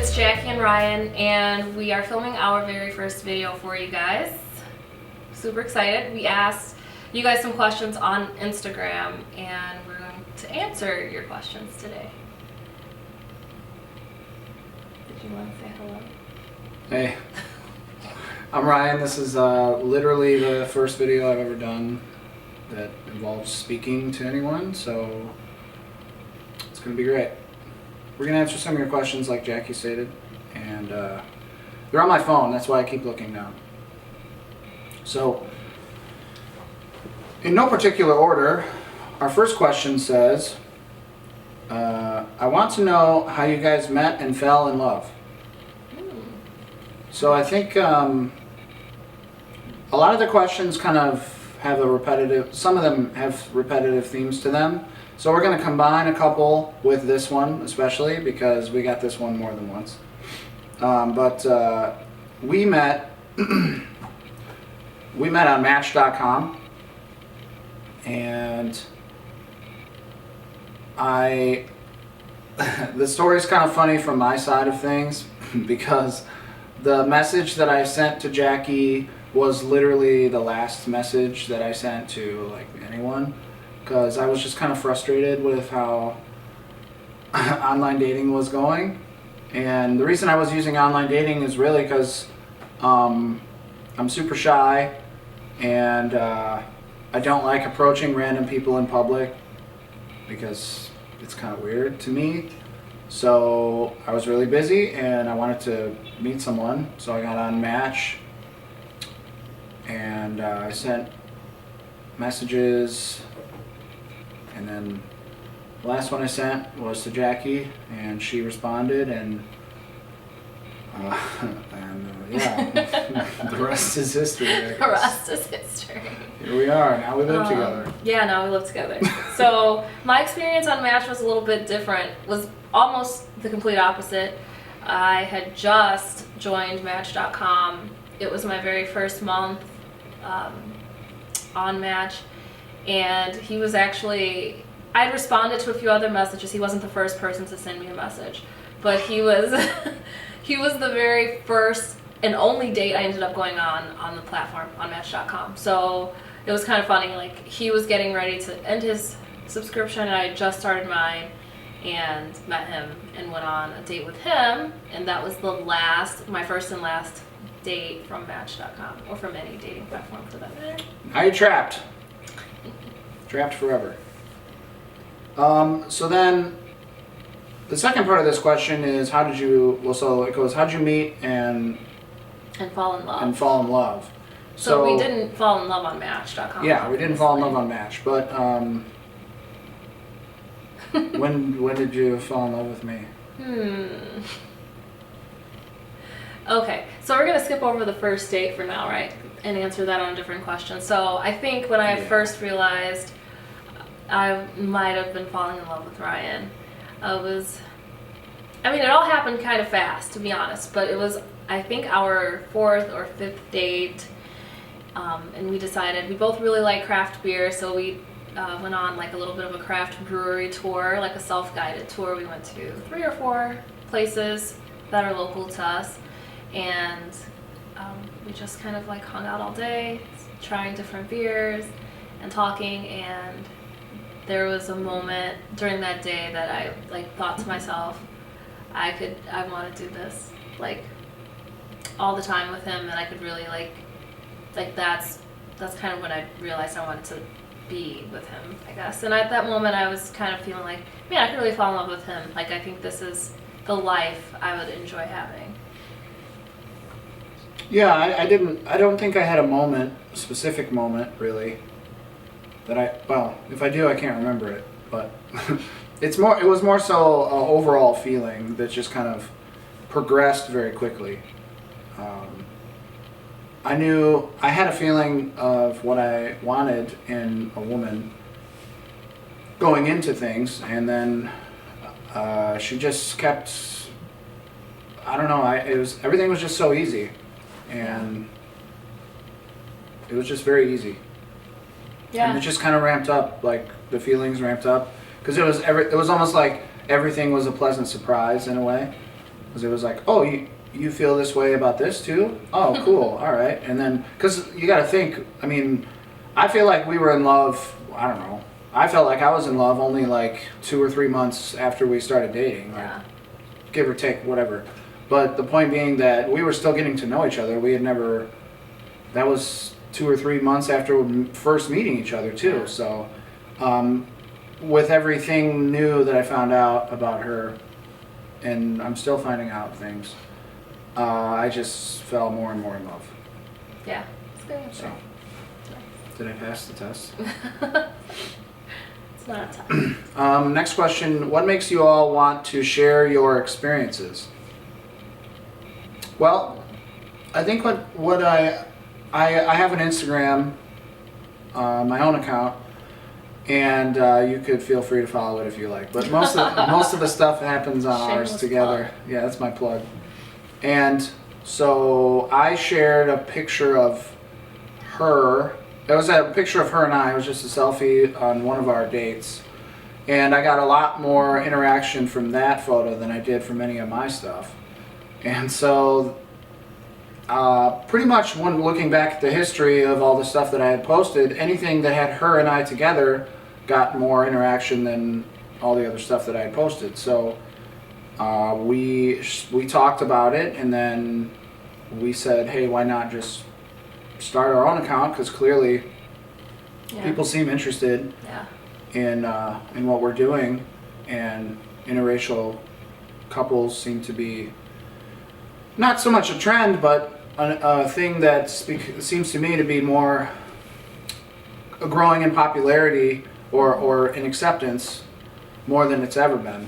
it's Jackie and Ryan, and we are filming our very first video for you guys. Super excited. We asked you guys some questions on Instagram, and we're going to answer your questions today. Did you want to say hello? Hey, I'm Ryan. This is literally the first video I've ever done that involves speaking to anyone, so it's going to be great. We're going to answer some of your questions like Jackie stated, and they're on my phone, that's why I keep looking down. So, in no particular order, our first question says, I want to know how you guys met and fell in love. So I think a lot of the questions kind of have a repetitive, some of them have repetitive themes to them. So we're going to combine a couple with this one, especially because we got this one more than once. We met on Match.com, and the story's kind of funny from my side of things because the message that I sent to Jackie was literally the last message that I sent to like anyone, because I was just kind of frustrated with how online dating was going. And the reason I was using online dating is really because I'm super shy, and I don't like approaching random people in public because it's kind of weird to me. So I was really busy and I wanted to meet someone, so I got on Match, and I sent messages, and then the last one I sent was to Jackie, and she responded, and the rest is history. The rest is history. Here we are, now we live together. Yeah, now we live together. So my experience on Match was a little bit different, was almost the complete opposite. I had just joined Match.com. It was my very first month on Match, and he was actually, I responded to a few other messages. He wasn't the first person to send me a message, but he was he was the very first and only date I ended up going on the platform, on Match.com. So it was kind of funny, like he was getting ready to end his subscription and I just started mine, and met him and went on a date with him, and that was my first and last date from Match.com, or from any dating platform for that matter. Now you're trapped. Trapped forever. So then, the second part of this question is how'd you meet and fall in love. fall in love? So we didn't fall in love on Match.com. Yeah, we didn't fall in love on Match, but when did you fall in love with me? Okay, so we're gonna skip over the first date for now, right? And answer that on a different question. So I think when I first realized I might have been falling in love with Ryan, it all happened kind of fast, to be honest, but it was, I think, our fourth or fifth date, and we decided we both really like craft beer, so we went on like a little bit of a craft brewery tour, like a self-guided tour. We went to 3 or 4 places that are local to us, and we just kind of like hung out all day, trying different beers and talking. And there was a moment during that day that I like thought to myself, I want to do this like all the time with him, and I could really like that's kind of when I realized I wanted to be with him, I guess. And at that moment I was kind of feeling like, man, I could really fall in love with him. Like, I think this is the life I would enjoy having. Yeah, I don't think I had a specific moment really, that if I do, I can't remember it, but it was more so an overall feeling that just kind of progressed very quickly. I had a feeling of what I wanted in a woman going into things, and then she just kept, I don't know, everything was just so easy, and it was just very easy. Yeah. And it just kind of ramped up, like the feelings ramped up, because it was almost like everything was a pleasant surprise in a way. because it was like, oh, you feel this way about this too? Oh, cool. All right. And then, because you got to think, I mean, I feel like we were in love, I don't know. I felt like I was in love only like 2 or 3 months after we started dating, like, Yeah. give or take, whatever. But the point being that we were still getting to know each other. We had never, that was 2 or 3 months after first meeting each other too. Yeah. So, with everything new that I found out about her, and I'm still finding out things, I just fell more and more in love. Yeah. It's good answer. So, did I pass the test? It's not tough. Next question. What makes you all want to share your experiences? Well, I think what I have an Instagram, my own account, and you could feel free to follow it if you like. But most of the stuff happens on ours Shameless together. plug. Yeah, that's my plug. And so I shared a picture of her. It was a picture of her and I. It was just a selfie on one of our dates. And I got a lot more interaction from that photo than I did from any of my stuff. And so pretty much when looking back at the history of all the stuff that I had posted, anything that had her and I together got more interaction than all the other stuff that I had posted. So we talked about it, and then we said, hey, why not just start our own account, because clearly Yeah. people seem interested Yeah. in what we're doing, and interracial couples seem to be not so much a trend, but a thing that seems to me to be more growing in popularity or in acceptance more than it's ever been,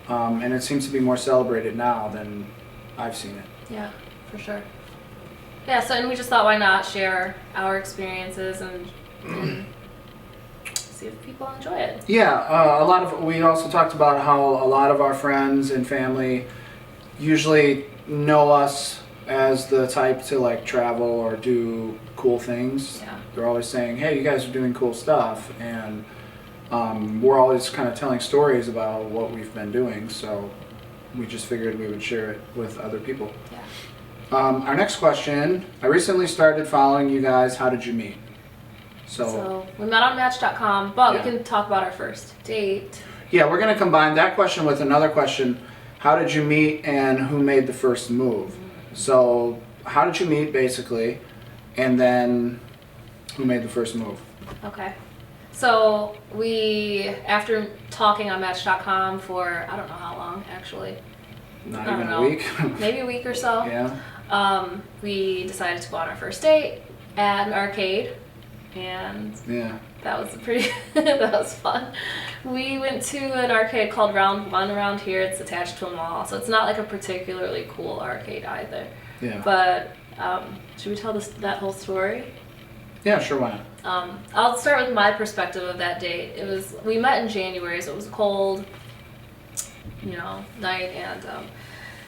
and it seems to be more celebrated now than I've seen it. Yeah, for sure. Yeah, so and we just thought, why not share our experiences and see if people enjoy it. Yeah, we also talked about how a lot of our friends and family usually know us as the type to like travel or do cool things. Yeah. They're always saying, hey, you guys are doing cool stuff, and we're always kind of telling stories about what we've been doing, so we just figured we would share it with other people. Yeah. Our next question, I recently started following you guys. How did you meet? So we met on Match.com, but Yeah. we can talk about our first date. Yeah, we're going to combine that question with another question. How did you meet, and who made the first move? So how did you meet, basically, and then who made the first move? Okay. So we, after talking on Match.com for, I don't know how long, actually, Not I even don't a know. week? maybe a week or so, Yeah, we decided to go on our first date at an arcade, and yeah. that was that was fun. We went to an arcade called Round One around here. It's attached to a mall, so it's not like a particularly cool arcade either. Yeah. But should we tell that whole story? Yeah, sure, why not? I'll start with my perspective of that date. We met in January, so it was cold, night, and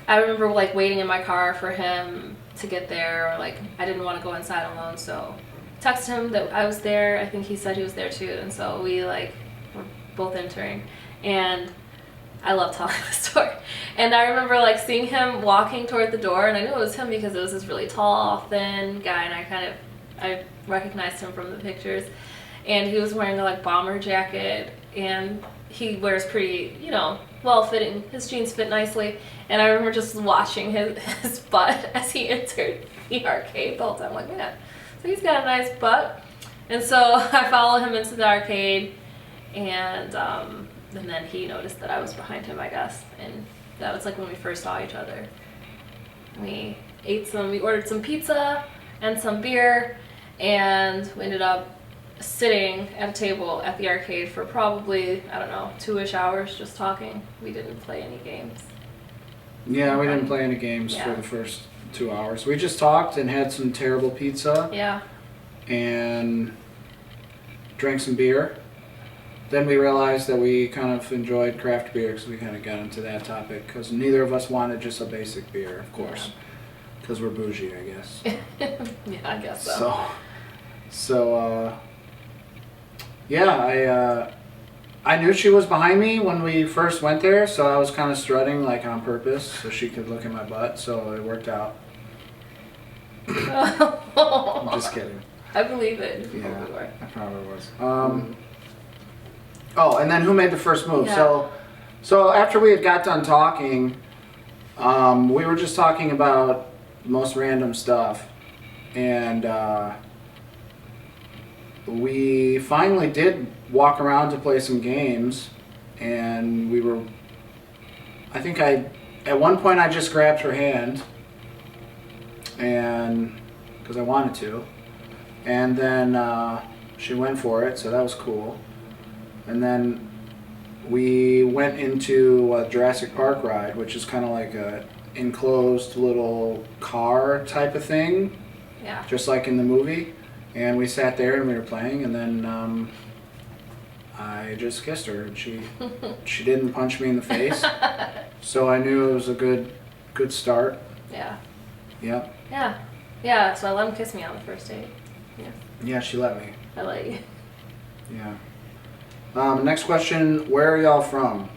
I remember like waiting in my car for him to get there, or like I didn't want to go inside alone, so texted him that I was there. I think he said he was there too, and so we were both entering, and I love telling the story. And I remember like seeing him walking toward the door, and I knew it was him because it was this really tall, thin guy, and I recognized him from the pictures. And he was wearing a like bomber jacket, and he wears pretty, well-fitting. His jeans fit nicely, and I remember just watching his butt as he entered the arcade the whole time. I'm like, man, so he's got a nice butt. And so I followed him into the arcade, and then he noticed that I was behind him, I guess, and that was like when we first saw each other. We ordered some pizza and some beer, and we ended up sitting at a table at the arcade for probably, I don't know, 2-ish hours just talking. We didn't play any games. Yeah, we didn't play any games Yeah. for the first 2 hours. We just talked and had some terrible pizza Yeah. and drank some beer. Then we realized that we kind of enjoyed craft beer, because we kind of got into that topic, because neither of us wanted just a basic beer, of course, because we're bougie, I guess. Yeah, I guess so. So, yeah, I knew she was behind me when we first went there, so I was kind of strutting like on purpose so she could look at my butt, so it worked out. I'm just kidding. I believe it. Yeah, Were. I probably was. Oh, and then who made the first move? Yeah. So after we had got done talking, we were just talking about the most random stuff, and we finally did walk around to play some games, and we were. I think at one point I just grabbed her hand, and because I wanted to. And then she went for it, so that was cool. And then we went into a Jurassic Park ride, which is kind of like a enclosed little car type of thing, Yeah. just like in the movie. And we sat there and we were playing, and then I just kissed her, and she didn't punch me in the face, so I knew it was a good start. Yeah. Yep. Yeah. Yeah. So I let him kiss me on the first date. Yeah. Yeah, she let me. I let you. Yeah. Next question, where are y'all from?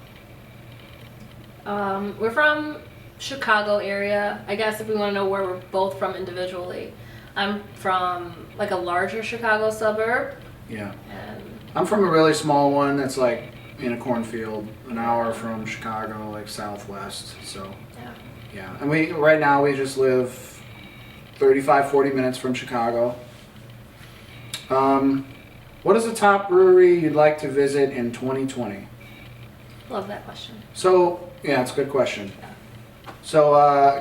We're from Chicago area. I guess if we want to know where we're both from individually, I'm from like a larger Chicago suburb, Yeah. and I'm from a really small one that's like in a cornfield, an hour from Chicago, like southwest. So, yeah. yeah. And right now we just live 35, 40 minutes from Chicago. What is the top brewery you'd like to visit in 2020? Love that question. So, yeah, it's a good question. Yeah. So,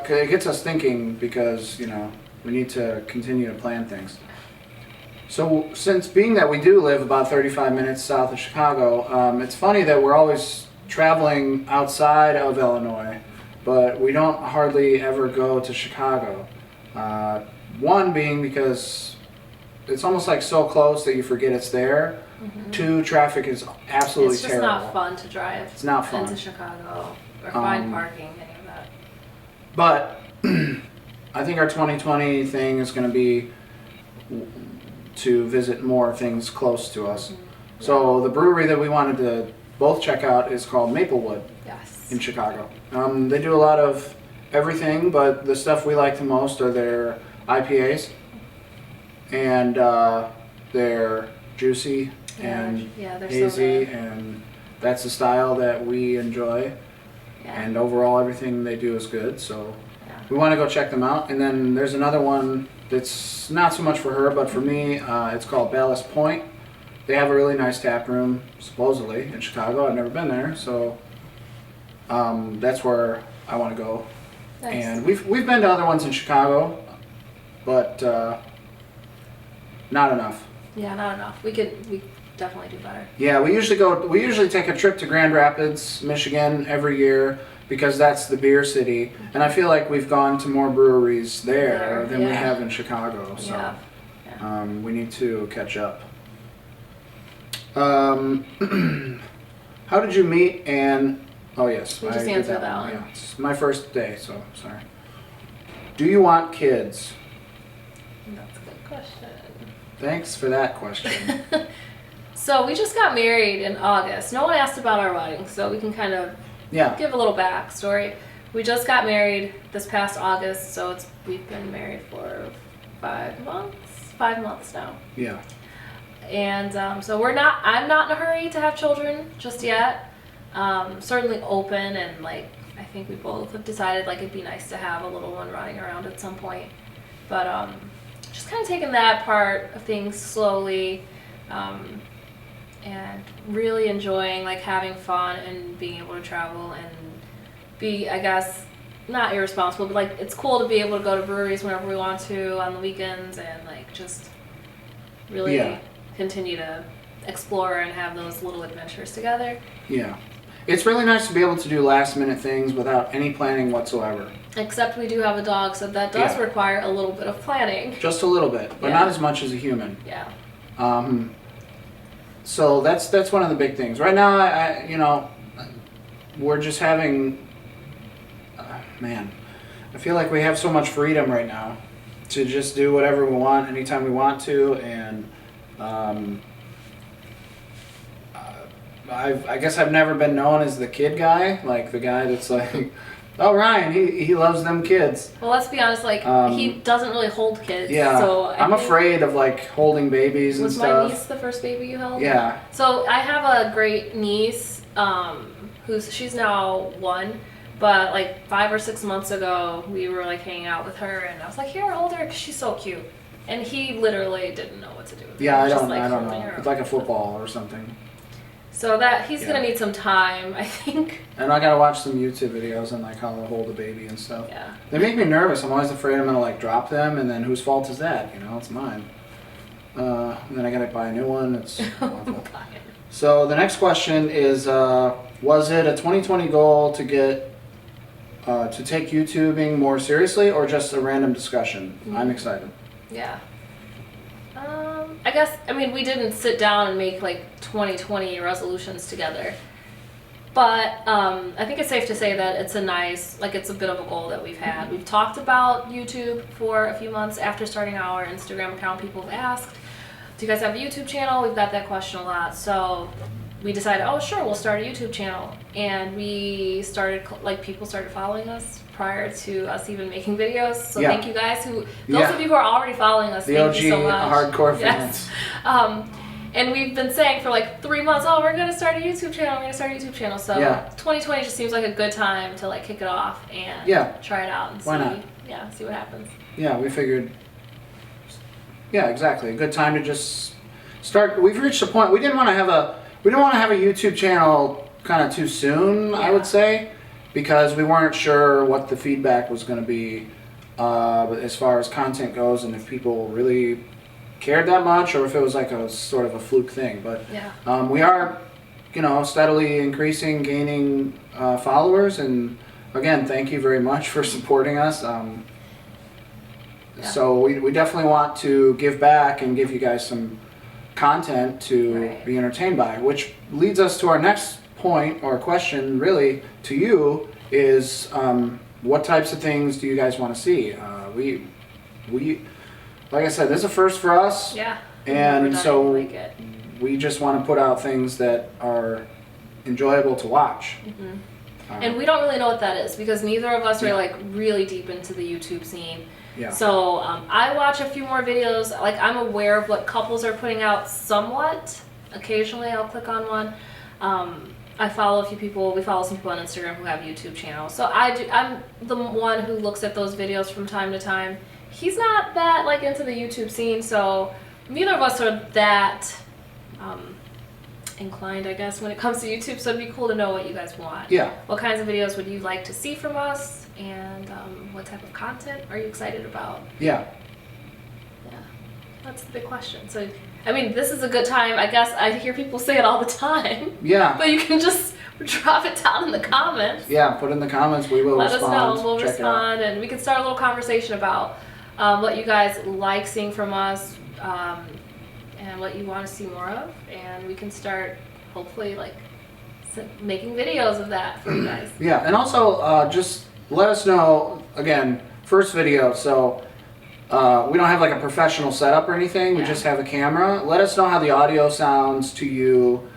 it gets us thinking because, we need to continue to plan things. So, since being that we do live about 35 minutes south of Chicago, it's funny that we're always traveling outside of Illinois, but we don't hardly ever go to Chicago. One being because it's almost like so close that you forget it's there. Mm-hmm. Two, traffic is absolutely It's just terrible. not fun to drive. It's not fun. Into Chicago or find parking, any of that. But I think our 2020 thing is going to be to visit more things close to us. Mm-hmm. So the brewery that we wanted to both check out is called Maplewood Yes. in Chicago. They do a lot of everything, but the stuff we like the most are their IPAs, and they're juicy and yeah, they're so hazy, good. and that's the style that we enjoy. Yeah. And overall, everything they do is good. So Yeah. we want to go check them out. And then there's another one that's not so much for her, but for me, it's called Ballast Point. They have a really nice tap room, supposedly, in Chicago. I've never been there, so that's where I want to go. Nice. And we've been to other ones in Chicago, but not enough. Yeah, not enough. We definitely do better. Yeah, we usually take a trip to Grand Rapids, Michigan every year because that's the beer city, and I feel like we've gone to more breweries there than we yeah. have in Chicago. So Yeah. we need to catch up. How did you meet and oh yes, We just I did answered that one. one. Yeah, it's my first day, so sorry. Do you want kids? That's a good question. Thanks for that question. So we just got married in August. No one asked about our wedding, so we can kind of Yeah. give a little backstory. We just got married this past August, so we've been married for 5 months. 5 months now. Yeah. And so I'm not in a hurry to have children just yet. Certainly open, and like I think we both have decided like it'd be nice to have a little one running around at some point. But just kind of taking that part of things slowly, and really enjoying like having fun and being able to travel and be, I guess, not irresponsible, but like it's cool to be able to go to breweries whenever we want to on the weekends, and like just really Yeah. continue to explore and have those little adventures together. Yeah. It's really nice to be able to do last minute things without any planning whatsoever. Except we do have a dog, so that does Yeah. require a little bit of planning. Just a little bit, but Yeah. not as much as a human. Yeah. So that's one of the big things. Right now, we're just having, man, I feel like we have so much freedom right now to just do whatever we want anytime we want to, and I guess I've never been known as the kid guy, like the guy that's like, oh Ryan, he loves them kids. Well, let's be honest, like he doesn't really hold kids. Yeah, So I'm afraid of like holding babies and was stuff. my niece the first baby you held? Yeah. So I have a great niece, she's now 1, but like 5 or 6 months ago we were like hanging out with her, and I was like, here, hold her, 'cause she's so cute. And he literally didn't know what to do with her. Yeah, He was I just, don't holding know. her It's like a up. football or something. So that he's Yeah. gonna need some time, I think. And I gotta watch some YouTube videos on like how to hold a baby and stuff. Yeah. They make me nervous. I'm always afraid I'm gonna like drop them, and then whose fault is that? You know, it's mine. And then I gotta buy a new one. It's awful. So the next question is, was it a 2020 goal to get to take YouTubing more seriously, or just a random discussion? I'm excited. Yeah. I guess, I mean, we didn't sit down and make like 2020 resolutions together. But I think it's safe to say that it's it's a bit of a goal that we've had. We've talked about YouTube for a few months after starting our Instagram account. People have asked, do you guys have a YouTube channel? We've got that question a lot. So we decided, oh sure, we'll start a YouTube channel. And we started, people started following us prior to us even making videos. So Yeah. thank you guys those of you who are already following us, The thank OG you so much. hardcore Yes. fans. And we've been saying for like 3 months, oh, we're gonna start a YouTube channel. So Yeah. 2020 just seems like a good time to like kick it off and Yeah. try it out and Why see. not? Yeah, see what happens. Yeah, we figured. Yeah, exactly. A good time to just start. We've reached a point. We didn't want to have a YouTube channel kind of too soon. I Yeah. would say, because we weren't sure what the feedback was going to be as far as content goes, and if people really cared that much, or if it was like a sort of a fluke thing. But Yeah. we are, steadily increasing, gaining followers, and again, thank you very much for supporting us. Yeah. So we definitely want to give back and give you guys some content to Right. be entertained by, which leads us to our next point or question, really, to you is what types of things do you guys want to see? We like I said, this is a first for us. Yeah. And We've never so done anything like it. we just want to put out things that are enjoyable to watch. And we don't really know what that is because neither of us Yeah. are like really deep into the YouTube scene. Yeah. So I watch a few more videos. Like I'm aware of what couples are putting out somewhat. Occasionally I'll click on one. I follow a few people. We follow some people on Instagram who have YouTube channels. So I'm the one who looks at those videos from time to time. He's not that like into the YouTube scene, so neither of us are that inclined, I guess, when it comes to YouTube. So it'd be cool to know what you guys want. Yeah. What kinds of videos would you like to see from us, and what type of content are you excited about? Yeah. Yeah, that's the big question. So, I mean, this is a good time. I guess I hear people say it all the time, Yeah. but you can just drop it down in the comments. Yeah. Put in the comments. We will Let respond. us know. We'll Check it out. respond, and we can start a little conversation about what you guys like seeing from us, and what you want to see more of, and we can start hopefully like making videos of that for you guys. Yeah, and also just let us know, again, first video, so we don't have like a professional setup or anything, we Yeah. just have a camera. Let us know how the audio sounds to you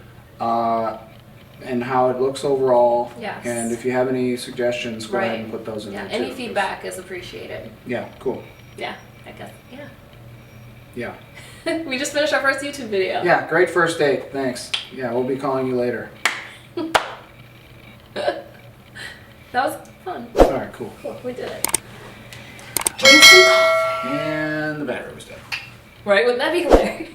and how it looks overall. Yes. And if you have any suggestions, go ahead Right. and put those in Yeah, there too. any feedback is appreciated. Yeah, cool. Yeah, I guess. Yeah. Yeah. We just finished our first YouTube video. Yeah, great first date, thanks. Yeah, we'll be calling you later. That was fun. Alright, cool. Cool, we did it. Drink some coffee. And the battery was dead. Right, wouldn't that be hilarious?